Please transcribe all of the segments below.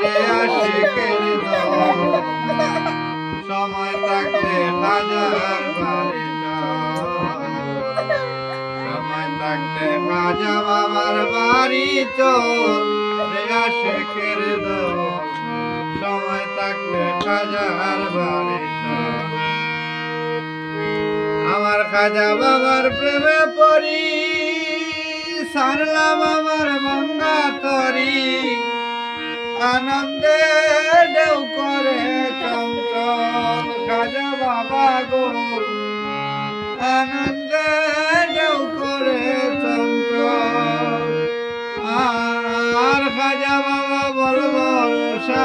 রে আশিকের দল সময় থাকতে হাজার বারে সময় থাকতে খাজা বাবার বাড়ি চল রে আশিকের দল সময় থাকতে হাজার বারে আমার খাজা বাবার প্রেমে পড়ি সারলাম আমার ভাঙ্গা তরি আনন্দে ঢেউ করে চঞ্চল খাজা বাবা গো আনন্দে ঢেউ করে চঞ্চল আর খাজা বাবা বল ভরসা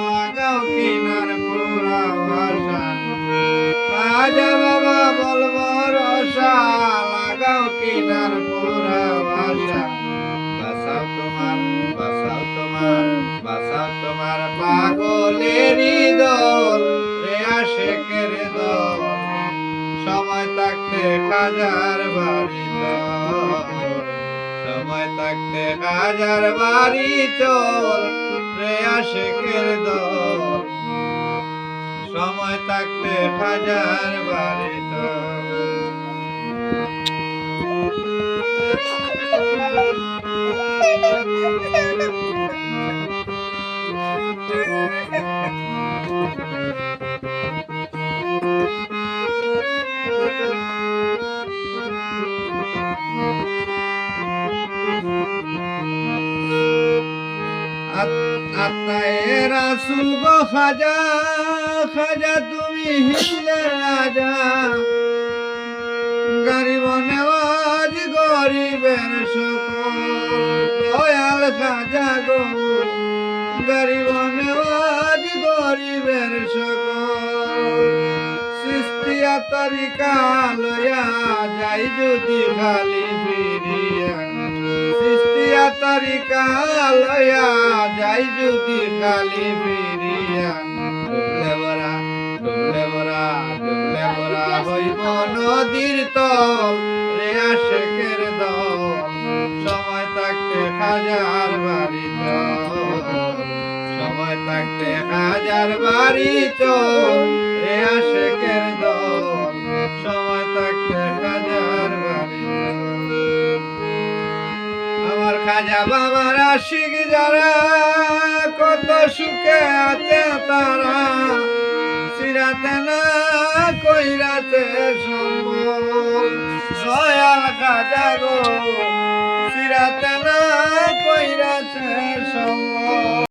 লাগাও কিনার পুরা ভাষা খাজা বাবা বল ভরসা লাগাও কিনার পুরা ভাষা বাসাও তোমার বাসাও তোমার বাসাও তোমার পাগলেরই দল রে আশিকের দল সময় থাকতে হাজার বাড়ি চল সময় থাকতে হাজার বাড়ি চল রে আশিকের দল সময় থাকতে হাজার বাড়ি চল আত্মায়ে রাসূল গো খাজা খাজা তুমি হিলের রাজা গরিব নেওয়াজ গরিবের সকল দয়াল খাজা গো গরিব নেওয়াজ গরিবের সকল সৃষ্টিয়া তরিকা লয়া যাই যদি খালি ফিরিয়া সৃষ্টিয়া তরিকা লয়া যাই যদি খালি ফিরিয়া ডুবলে বরা ডুবলে বরা ডুবলে বরা হইব নদীর তল রে আশিকের দল সময় থাকতে হাজার বাড়ি চল সময় থাকতে হাজার বাড়ি চল রে আশিকের দল সময় থাকতে হাজার বাড়ি চল আমার খাজা বাবার আশিক যারা কত সুখে আছে তারা সিরাতে না কইরাতে সম্বল দয়াল খাজা গো সিরাতে না কইরাতে সম্বল